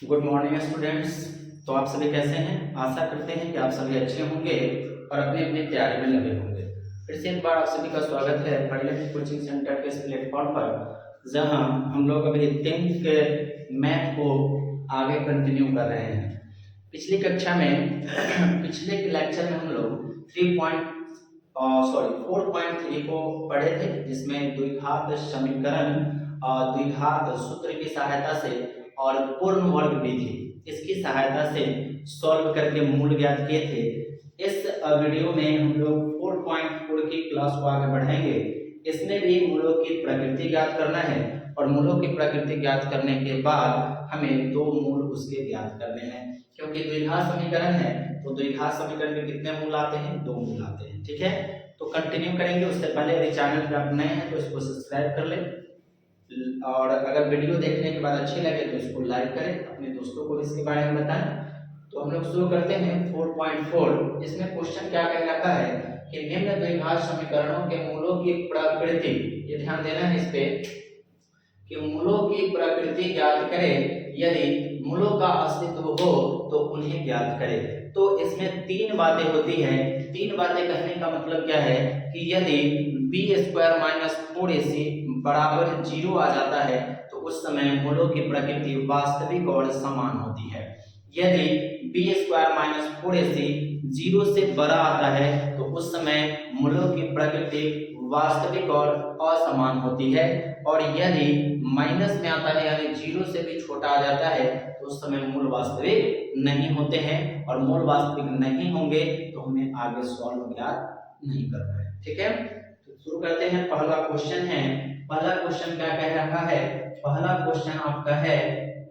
Good morning students. तो आप सभी कैसे हैं? आशा करते हैं कि आप सभी अच्छे होंगे और अपनी अपनी तैयारी में लगे होंगे। फिर से एक बार आप सभी का स्वागत है पायलट कोचिंग सेंटर के इस प्लेटफॉर्म पर, जहां हम लोग अभी 10th के मैथ को आगे कंटिन्यू कर रहे हैं। पिछली कक्षा में पिछले के लेक्चर में हम लोग 4.3 को पढ़े थे, जिसमें द्विघात समीकरण और द्विघात सूत्र की सहायता से और पूर्ण वर्ग विधि इसकी सहायता से सॉल्व करके मूल ज्ञात किए थे। इस वीडियो में हम लोग 4.4 की क्लास को आगे बढ़ाएंगे। इसमें भी मूलों की प्रकृति ज्ञात करना है और मूलों की प्रकृति ज्ञात करने के बाद हमें दो मूल उसके ज्ञात करने हैं, क्योंकि द्विघात समीकरण है तो द्विघात समीकरण में कितने मूल आते हैं? दो मूल आते हैं। ठीक है, तो कंटिन्यू करेंगे। उससे पहले यदि चैनल पे आप नए हैं तो इसको सब्सक्राइब कर लें और अगर वीडियो देखने के बाद अच्छी लगे तो इसको लाइक करें, अपने दोस्तों को भी इसके बारे में बताएं। तो हम लोग शुरू करते हैं 4.4। इसमें क्वेश्चन क्या कह रखा है कि निम्न द्विघात समीकरणों के मूलों की प्रकृति, ये ध्यान देना है इस पे, कि मूलों की प्रकृति ज्ञात करें। यदि मूलों का अस्तित्व हो तो उन्हें ज्ञात करें। तो इसमें तीन बातें होती हैं। तीन बातें कहने का मतलब क्या है कि यदि b² माइनस 4ac बराबर 0 आ जाता है तो उस समय मूलों की प्रकृति वास्तविक और समान होती है। यदि b² माइनस 4ac 0 से बड़ा आता है तो उस समय मूलों की प्रकृति वास्तविक और असमान होती है। और यदि माइनस में आता है यानी 0 से भी छोटा आ जाता है तो उस समय मूल वास्तविक नहीं होते हैं, और मूल वास्तविक नहीं होंगे तो हमें आगे सॉल्व ज्ञात नहीं करना है। ठीक है, तो शुरू करते हैं। पहला क्वेश्चन है, पहला क्वेश्चन क्या कह रहा है? पहला क्वेश्चन आपका है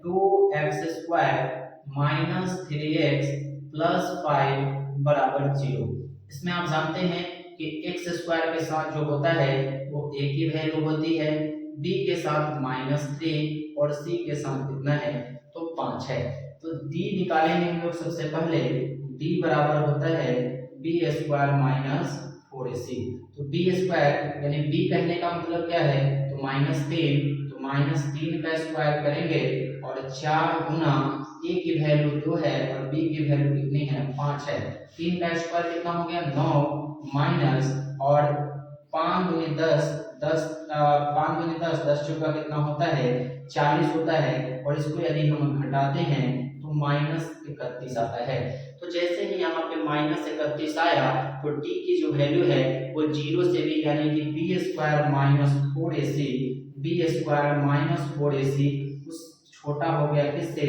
2x² माइनस 3x प्लस 5 बराबर 0। इसमें आप जानते हैं कि x² के साथ जो होता है वो एक ही वैल्यू होती है, b के साथ -3 और c के साथ कितना है तो 5 है। तो d निकालेंगे हम लोग। सबसे पहले d बराबर होता है b² माइनस 4ac। तो b² यानी b कहने का मतलब क्या है तो -3, तो -3 का स्क्वायर करेंगे और 4 गुना a की वैल्यू 2 है और b की वैल्यू कितनी है 5 है। 3 का स्क्वायर कितना हो गया 9 माइनस और 5 दूनी 10, 5 दूनी 10, 10 चौका कितना होता है 40 होता है। और इसको यदि हम घटाते हैं तो -31 आता है। तो जैसे ही यहाँ पे -31 आया तो d की जो वैल्यू है वो 0 से भी यानी कि b² minus 4ac, b² minus 4ac उस छोटा हो गया, किससे?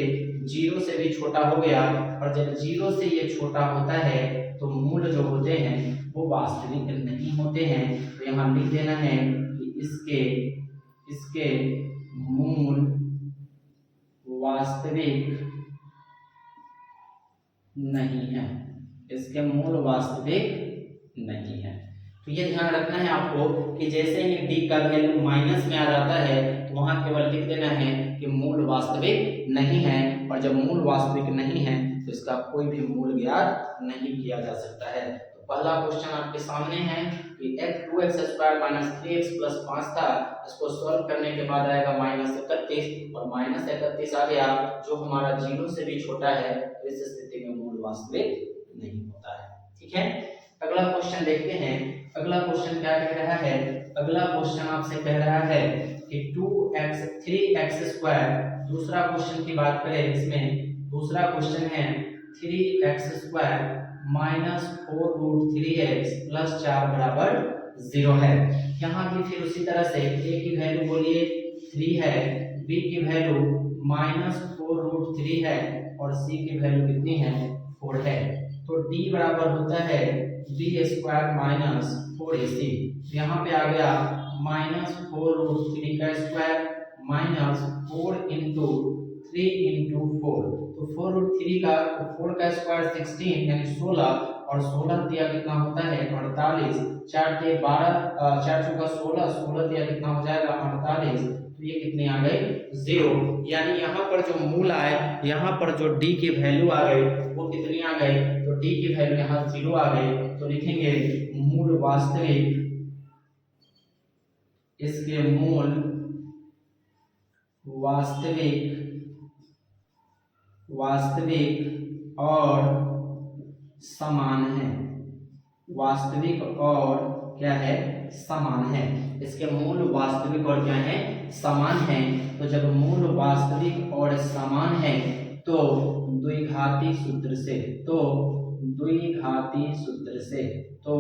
0 से भी छोटा हो गया। और जब 0 से ये छोटा होता है तो मूल जो होते हैं वो वास्तविक नहीं होते हैं। तो यहाँ लिख देना है कि इसके मूल वास्तविक नहीं है, इसके मूल वास्तविक नहीं है। तो ये ध्यान रखना है आपको कि जैसे ही d का वैल्यू माइनस में आ जाता है तो वहां केवल लिख देना है कि मूल वास्तविक नहीं है, और जब मूल वास्तविक नहीं है तो इसका कोई भी मूल ज्ञात नहीं किया जा सकता है। तो पहला क्वेश्चन आपके सामने है कि 2x² माइनस 3x प्लस 5 था, इसको सॉल्व करने के बाद आएगा -31 और -31 आ गया जो हमारा 0 से भी छोटा है। तो इस स्थिति में मूल वास्तविक नहीं होता है। ठीक है, अगला क्वेश्चन देखते हैं। अगला क्वेश्चन क्या कह रहा है? अगला क्वेश्चन आपसे कह रहा है कि 3x²। दूसरा क्वेश्चन की बात करें, इसमें दूसरा क्वेश्चन है 3x² माइनस 4√3x प्लस 4 बराबर 0 है। यहाँ भी फिर उसी तरह से a की वैल्यू बोलिए 3 है, b की वैल्यू -4√3 है और c की वैल्यू कितनी है 4 है। तो d बराबर होता है b² माइनस 4ac। यहाँ पे आ गया -4√3 का स्क्वायर माइनस 4 इंटू 3 इंटू 4। तो 4√3 का 4 का स्क्वायर 16 यानी 16 और 16 दिया कितना होता है 48। 4 के 12, 4 चौका 16, 16 दिया कितना हो जाएगा 48। तो ये कितनी आ गई 0। यानी यहाँ पर जो मूल आए, यहाँ पर जो d की वैल्यू आ गई वो कितनी आ गई तो d की वैल्यू यहाँ 0 आ गई। तो लिखेंगे मूल वास्तविक, इसके मूल वास्तविक वास्तविक और समान है, वास्तविक और क्या है, समान है। इसके मूल वास्तविक और क्या है, समान है। तो जब मूल वास्तविक और समान है तो द्विघाती सूत्र से, तो द्विघाती सूत्र से, तो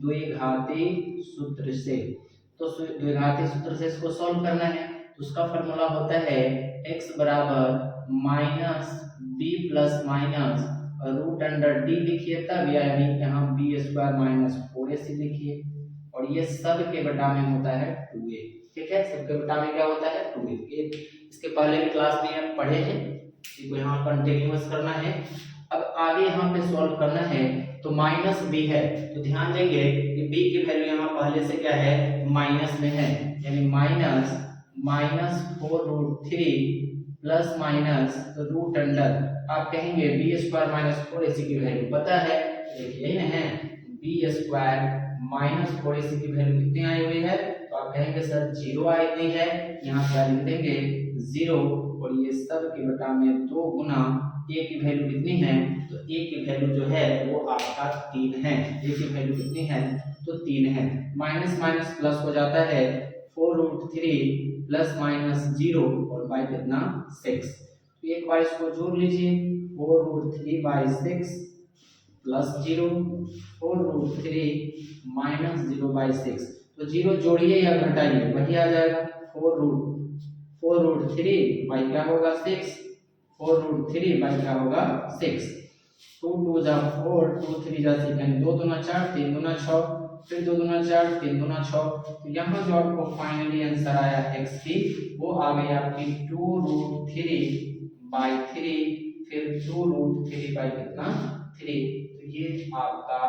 द्विघाती सूत्र से, तो द्विघाती सूत्र से इसको सॉल्व करना है। तो उसका फॉर्मूला होता है x बराबर minus B plus minus root under D लिखिए, तब यानी यहाँ बी स्क्वायर माइनस 4ac लिखिए, और ये सब के बटा में होता है 2a। ठीक है, सब के बटा में क्या होता है 2a। इसके पहले की क्लास में आप पढ़े हैं, इसी को यहाँ कंटिन्यूअस करना है। अब आगे यहाँ पे सॉल्व करना है, तो माइनस बी है, तो ध्यान देंगे कि बी की वैल्यू यहाँ पहले से क्या है, माइनस में है, यानी minus 4√3 plus minus root under, आप कहेंगे बी स्क्वायर माइनस 4ac की वैल्यू पता है, देखिए ना है, बी स्क्वायर माइनस 4ac की वैल्यू कितनी आई हुई है, तो आप कहेंगे सर 0 आई हुई है, यहाँ क्या लिख देंगे 0, और ये सब के बटा में 2 गुना a की वैल्यू कितनी है, तो a की वैल्यू जो है वो आपका 3 है, a की वैल्यू कितनी है, तो 3 है। माइनस माइनस प्लस हो जाता है, 4√3 प्लस माइनस 0 और बाई कितना 6, तो एक बार इसको जोड़ लीजिए, 4√3/6 प्लस 0, 4√3 माइनस 0/6, तो 0 जोड़िए या घटाइए वही आ जाएगा, 4√3 बाई क्या होगा 6, 4√3 बाई क्या होगा 6, 2 2 जा 4, 2 3 जा 6, 2 दूना 4, 3 दूना 6, फिर 2 दूना 4, 3 दूना 6, तो यहाँ जो आपको फाइनली आंसर आया x की, वो आ गई आपकी 2√3/3, फिर 2√3 बाई कितना 3, तो ये आपका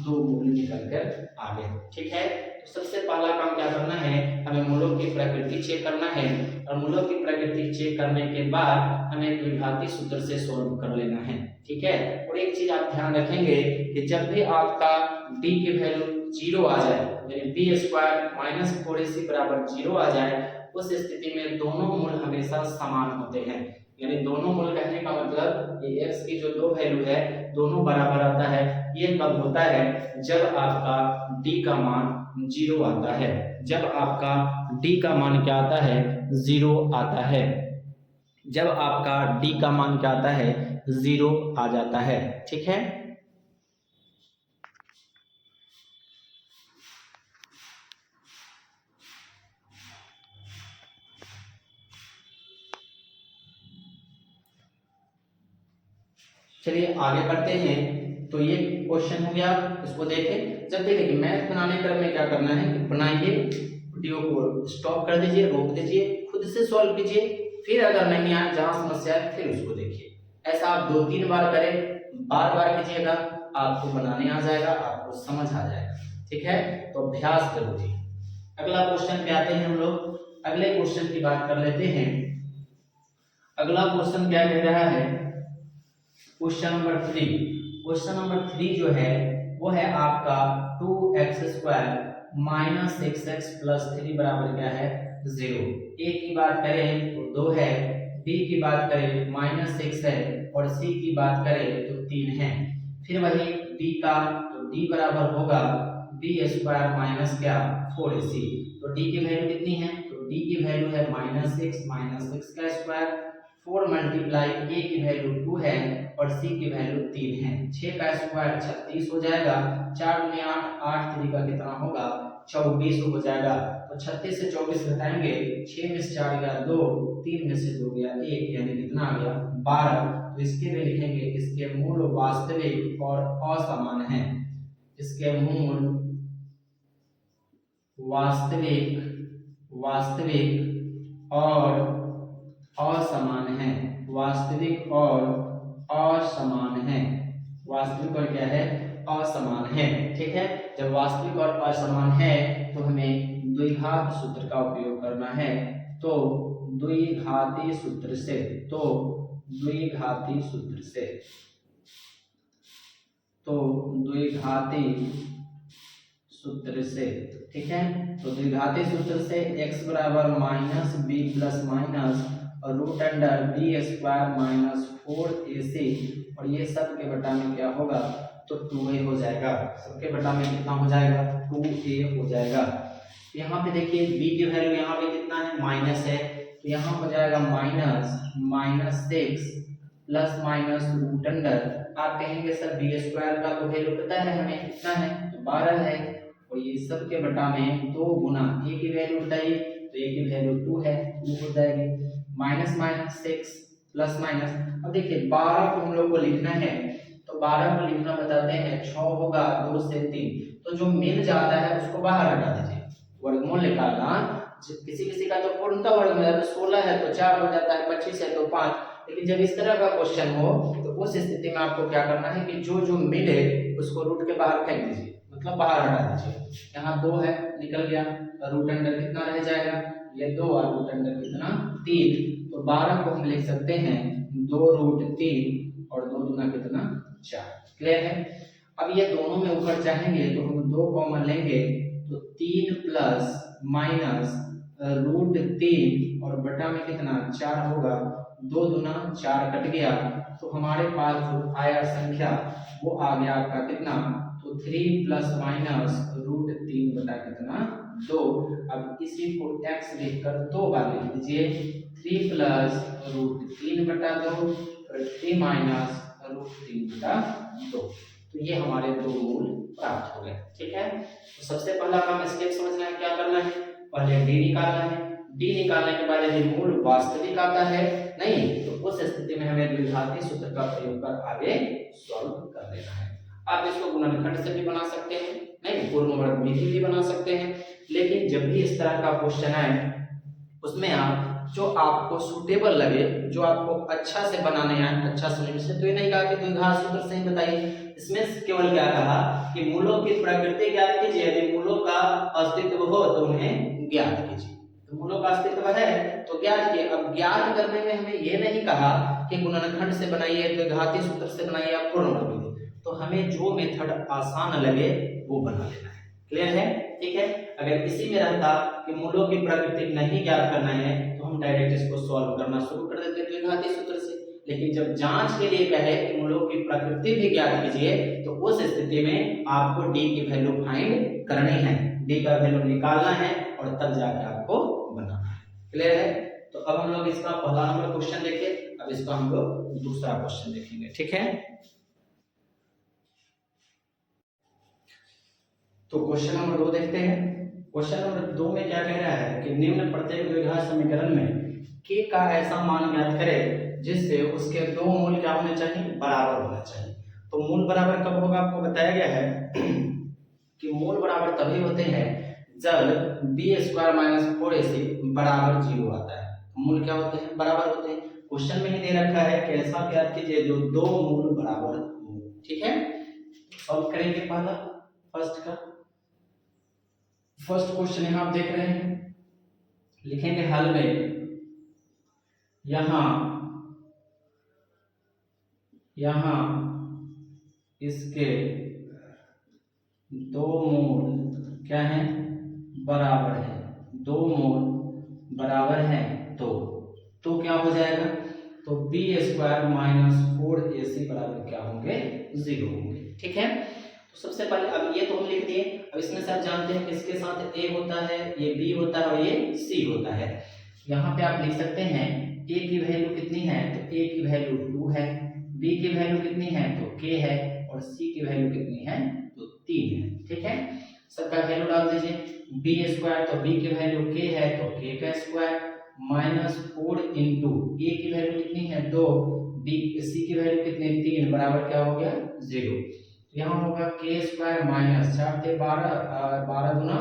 2 मूल निकल कर आ गए। ठीक है, तो सबसे पहला काम क्या करना है, हमें मूलों की प्रकृति चेक करना है, और मूलों की प्रकृति चेक करने के बाद हमें द्विघाती सूत्र से सॉल्व कर लेना है। ठीक है, और एक चीज आप ध्यान रखेंगे कि जब भी आपका d की वैल्यू 0 आ जाए, यानी बी स्क्वायर माइनस 4ac बराबर 0 आ जाए, उस स्थिति में दोनों मूल हमेशा समान होते हैं। यानी दोनों मूल कहने का मतलब ये x की जो दो वैल्यू है दोनों बराबर आता है। ये कब होता है, जब आपका d का मान 0 आता है, जब आपका d का मान क्या आता है, 0 आता है, जब आपका d का मान क्या आता है, 0 आ जाता है। ठीक है, चलिए आगे बढ़ते हैं। तो ये क्वेश्चन हो गया, इसको देखें। जब भी देखिए मैथ बनाने क्रम में क्या करना है, बनाइए, वीडियो को स्टॉप कर दीजिए, रोक दीजिए, खुद से सॉल्व कीजिए, फिर अगर नहीं आए जहां समस्या है फिर उसको देखिए। ऐसा आप 2-3 बार करें, बार बार कीजिएगा, आपको बनाने आ जाएगा, आपको समझ आ जाएगा। ठीक है, तो अभ्यास करिए। अगला क्वेश्चन पे आते हैं हम लोग, अगले क्वेश्चन की बात कर लेते हैं। अगला क्वेश्चन क्या कह रहा है, क्वेश्चन नंबर 3। क्वेश्चन नंबर 3 जो है वो है आपका 2x² माइनस 6x प्लस 3 बराबर क्या है 0। a की बात करें तो 2 है, b की बात करें माइनस 6 है, और c की बात करें तो 3 है। फिर वही d का, तो d बराबर होगा b² माइनस क्या 4ac। तो d की वैल्यू कितनी है, तो d की वैल्यू है -6 का स्क्वायर, 4 मल्टीप्लाई a की वैल्यू 2 है और c की वैल्यू 3 है, 6 का स्क्वायर 36 हो जाएगा, 4 में 8, 8 3 का कितना होगा 24 हो जाएगा। तो 36 से 24 घटाएंगे, 6 में से 4 गया 2, 3 में से 2 गया 1, यानी कितना आ गया 12। तो इसके लिए लिखेंगे इसके मूल वास्तविक और असमान है, इसके मूल वास्तविक और असमान है, वास्तविक और असमान है, वास्तविक और क्या है असमान है। ठीक है, जब वास्तविक और असमान है तो हमें द्विघात सूत्र का उपयोग करना है। तो द्विघाती सूत्र से, तो द्विघाती सूत्र से, तो द्विघाती सूत्र से, ठीक है, तो द्विघाती सूत्र से x बराबर माइनस बी प्लस माइनस और root under B square minus 4ac, और ये सब के बटा में क्या होगा, तो 2a हो जाएगा। सबके बटा में कितना हो जाएगा, 2a हो जाएगा। यहाँ पे देखिए b की वैल्यू यहाँ पे कितना है, माइनस है, तो यहाँ हो जाएगा -6 प्लस माइनस रूट अंडर, आप कहेंगे सर बी स्क्वायर का तो वैल्यू पता है हमें कितना है, तो 12 है, और ये सब के बटा में 2 गुना a की वैल्यू बताइए, तो a की वैल्यू 2 है, 2 हो जाएगी, -6 प्लस माइनस। अब देखिए 12 को हम लोग को लिखना है, तो 12 को लिखना बताते हैं 6 होगा 2 से 3, तो जो मिल जाता है उसको बाहर हटा दीजिए, वर्गमूल निकालना, किसी किसी का तो पूर्णतः वर्ग में 16 है तो 4 हो जाता है, 25 है तो 5, लेकिन जब इस तरह का क्वेश्चन हो तो उस स्थिति में आपको क्या करना है कि जो जो मिले उसको रूट के बाहर फेंक दीजिए, मतलब बाहर हटा दीजिए। यहाँ 2 है, निकल गया, रूट अंडर कितना रह जाएगा, ये 2 और रूट अंडर कितना 3, तो 12 को हम लिख सकते हैं 2 रूट 3 और 2 दूना कितना 4। क्लियर है। अब ये दोनों में ऊपर चाहेंगे तो हम 2 कॉमन लेंगे, तो 3 प्लस माइनस रूट 3 और बटा में कितना 4 होगा, 2 दूना 4 कट गया, तो हमारे पास जो आया संख्या वो आ गया आपका कितना, तो 3 प्लस माइनस रूट 3 बटा कितना 2। अब इसी को x लिखकर 2 बार लिख दीजिए, 3 प्लस रूट 3 बटा 2 और 3 माइनस रूट 3 बटा 2, तो ये हमारे दो मूल प्राप्त हो गए। ठीक है, तो सबसे पहला काम स्टेप समझना है, क्या करना है, पहले d निकालना है, d निकालने के बाद यदि मूल वास्तविक आता है नहीं तो उस स्थिति में हमें द्विघाती सूत्र का प्रयोग कर आगे सॉल्व कर लेना है। आप इसको गुणनखंड से भी बना सकते हैं, नहीं पूर्ण वर्ग विधि भी बना सकते हैं, लेकिन जब भी इस तरह का क्वेश्चन आए उसमें आप जो आपको सूटेबल लगे, जो आपको अच्छा से बनाने आए, अच्छा समझ से, तो ये नहीं कहा कि द्विघात सूत्र से ही बताइए, इसमें केवल क्या कहा कि मूलों की प्रकृति ज्ञात कीजिए, यदि मूलों का अस्तित्व हो तो उन्हें ज्ञात कीजिए, तो मूलों का अस्तित्व है तो ज्ञात किए। अब ज्ञात करने में हमें ये नहीं कहा कि गुणनखंड से बनाइए, द्विघाती सूत्र से बनाइए या पूर्ण वर्ग विधि, तो हमें जो मेथड आसान लगे वो बना लेना है। क्लियर है। ठीक है, अगर इसी में रहता कि मूलों की प्रकृति नहीं ज्ञात करना है तो हम डायरेक्ट इसको सॉल्व करना शुरू कर देते द्विघाती सूत्र से, लेकिन जब जांच के लिए कहे कि मूलों की प्रकृति भी ज्ञात कीजिए तो उस स्थिति में आपको d की वैल्यू फाइंड करनी है, d का वैल्यू निकालना है और तब जाके आपको बनाना है। क्लियर है। तो अब हम लोग इसका पहला नंबर क्वेश्चन देखें, अब इसका हम लोग दूसरा क्वेश्चन देखेंगे। ठीक है, तो क्वेश्चन नंबर 2 देखते हैं। क्वेश्चन नंबर 2 में क्या कह रहा है कि निम्न प्रत्येक द्विघात समीकरण में k का ऐसा मान ज्ञात करें जिससे उसके दो मूल क्या होने चाहिए, बराबर होना चाहिए। तो मूल बराबर कब होगा, आपको बताया गया है कि मूल बराबर तभी होते हैं जब बी स्क्वायर माइनस 4ac बराबर 0 आता है, मूल क्या होते हैं, बराबर होते हैं। क्वेश्चन में ही दे रखा है कि ऐसा ज्ञात कीजिए जो दो मूल बराबर हो। ठीक है, सॉल्व करेंगे पहला फर्स्ट क्वेश्चन यहाँ आप देख रहे हैं, लिखेंगे हल में यहां इसके दो मूल क्या हैं, बराबर है, दो मूल बराबर हैं, तो क्या हो जाएगा, तो बी स्क्वायर माइनस 4ac बराबर क्या होंगे, 0 होंगे। ठीक है, तो सबसे पहले अब ये तो हम लिख दिए। अब इसमें से आप जानते हैं कि इसके साथ a होता है, ये b होता है और ये c होता है। यहाँ पे आप लिख सकते हैं a की वैल्यू कितनी है, तो a की वैल्यू 2 है, b की वैल्यू कितनी है तो k है, और c की वैल्यू कितनी है तो 3 है। ठीक है, सबका वैल्यू डाल दीजिए, b स्क्वायर तो b की वैल्यू k है तो k का स्क्वायर माइनस 4 इंटू a की वैल्यू कितनी है 2, c की वैल्यू कितनी 3 बराबर क्या हो गया 0। यहाँ होगा k स्क्वायर माइनस 4 थे 12, 12 गुना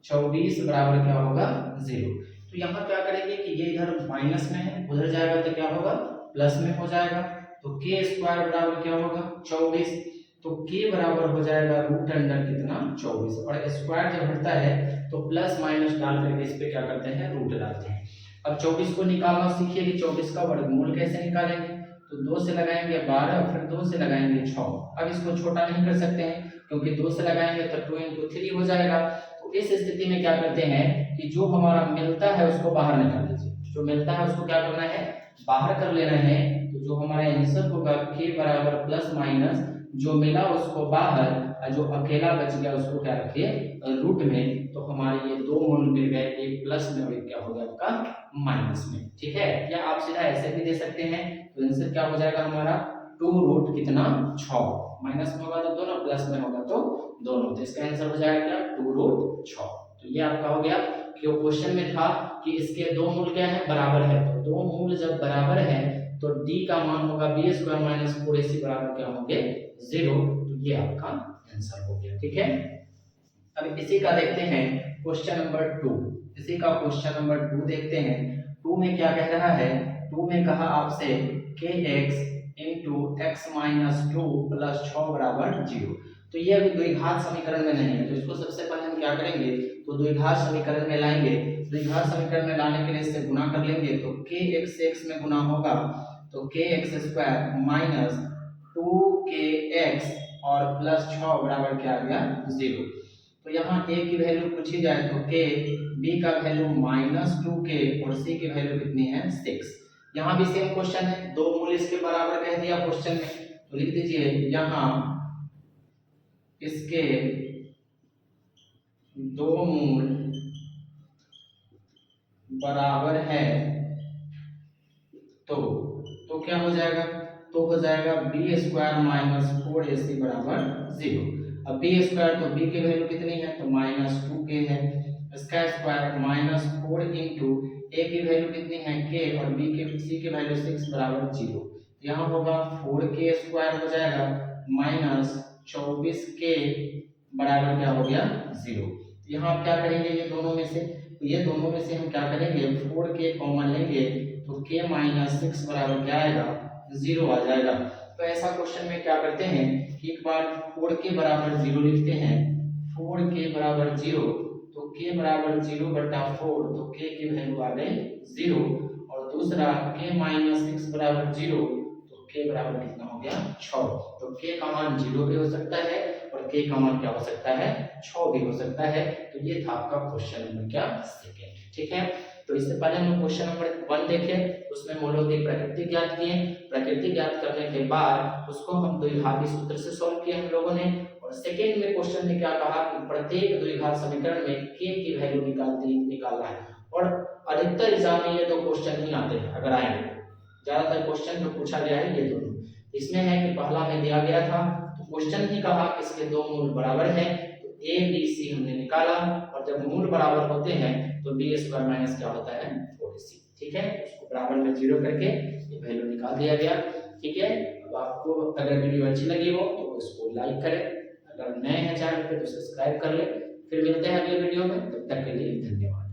24 बराबर क्या होगा 0। तो यहाँ क्या करेंगे कि ये इधर माइनस में है, उधर जाएगा तो क्या होगा प्लस में हो जाएगा, तो k स्क्वायर बराबर क्या होगा 24, तो k बराबर हो जाएगा रूट अंडर कितना 24, और स्क्वायर जब हटता है तो प्लस माइनस डाल करके इस पे क्या करते हैं रूट डालते हैं। अब 24 को निकालना सीखिए कि 24 का वर्गमूल कैसे निकालेंगे, तो 2 से लगाएंगे 12, फिर 2 से लगाएंगे 6। अब इसको छोटा नहीं कर सकते हैं क्योंकि 2 से लगाएंगे तो 2 into 3 हो जाएगा। तो इस स्थिति में क्या करते हैं कि जो हमारा मिलता है उसको बाहर निकाल दीजिए, जो मिलता है उसको क्या करना है, बाहर कर लेना है। तो जो हमारा आंसर होगा k बराबर प्लस माइनस जो मिला उसको बाहर और जो अकेला बच गया उसको क्या रखिए रूट में। तो हमारे ये दो मूल मिल गए, एक प्लस में और एक क्या हो गया आपका माइनस में। ठीक है, या आप सीधा ऐसे भी दे सकते हैं। तो आंसर क्या हो जाएगा हमारा 2 रूट कितना 6, माइनस में होगा तो दोनों, प्लस में होगा तो दोनों। तो इसका आंसर हो जाएगा क्या 2 रूट 6। तो ये आपका हो गया कि वो क्वेश्चन में था कि इसके दो मूल क्या है बराबर है। तो दो मूल जब बराबर है तो d का मान होगा b स्क्वायर माइनस 4ac बराबर क्या होंगे 0। तो ये आपका आंसर हो गया। ठीक है, अब इसी का देखते हैं क्वेश्चन नंबर 2। इसी का क्वेश्चन नंबर 2 देखते हैं। 2 में क्या कह रहा है, 2 में कहा आपसे kx into x minus 2 plus 6 बराबर 0। तो ये अभी द्विघात समीकरण में नहीं है, तो इसको सबसे पहले हम क्या करेंगे, तो द्विघात समीकरण में लाएंगे। द्विघात समीकरण में लाने के लिए इससे गुणा कर लेंगे। तो kx से x में गुणा होगा तो kx स्क्वायर माइनस 2kx और प्लस 6 बराबर क्या आ गया 0। तो यहाँ a की वैल्यू पूछी जाए तो k, b का वैल्यू -2k और c की वैल्यू कितनी है 6। यहाँ भी सेम क्वेश्चन है, दो मूल इसके बराबर कह दिया क्वेश्चन में। तो लिख दीजिए यहाँ इसके दो मूल बराबर है तो क्या हो जाएगा, तो हो जाएगा बी स्क्वायर माइनस 4ac बराबर 0। अब बी स्क्वायर तो बी की वैल्यू कितनी है तो -2k है, इसका स्क्वायर -4 इंटू ए की वैल्यू कितनी है k और बी के सी की वैल्यू 6 बराबर 0। यहाँ होगा 4k स्क्वायर हो जाएगा माइनस 24k बराबर क्या हो गया 0। यहाँ आप क्या करेंगे, ये दोनों में से, तो ये दोनों में से हम क्या करेंगे 4k कॉमन लेंगे तो k माइनस 6 बराबर क्या आएगा 0 आ जाएगा। तो ऐसा क्वेश्चन में क्या करते हैं कि एक बार 4k बराबर 0 लिखते हैं, 4k बराबर 0 तो k बराबर 0 बटा 4 तो k की वैल्यू आ गई 0। और दूसरा k माइनस 6 बराबर 0 तो k बराबर कितना हो गया 6। तो k का मान 0 भी हो सकता है और k का मान क्या हो सकता है 6 भी हो सकता है। तो ये था आपका क्वेश्चन नंबर क्या सेकंड। ठीक है, तो इससे पहले हम क्वेश्चन नंबर 1 देखे, उसमें मूलों की प्रकृति ज्ञात किए। प्रकृति ज्ञात करने के बाद उसको हम द्विघाती सूत्र से सॉल्व किया हम लोगों ने। और सेकंड में क्वेश्चन में क्या कहा कि प्रत्येक द्विघात समीकरण में k की वैल्यू निकालना है। और अधिकतर एग्जाम में ये दो क्वेश्चन ही आते हैं, अगर आएंगे ज्यादातर क्वेश्चन जो पूछा गया है ये दोनों। इसमें है कि पहला में दिया गया था तो क्वेश्चन ही कहा इसके दो मूल बराबर है, तो a b c हमने निकाला। और जब मूल बराबर होते हैं तो b स्क्वायर माइनस क्या होता है 4ac। ठीक है, उसको बराबर में 0 करके ये वैल्यू निकाल दिया गया। ठीक है, अब आपको अगर वीडियो अच्छी लगी हो तो इसको लाइक करें, अगर नए हैं चैनल पे तो सब्सक्राइब कर ले। फिर मिलते हैं अगले वीडियो में, तब तक के लिए धन्यवाद।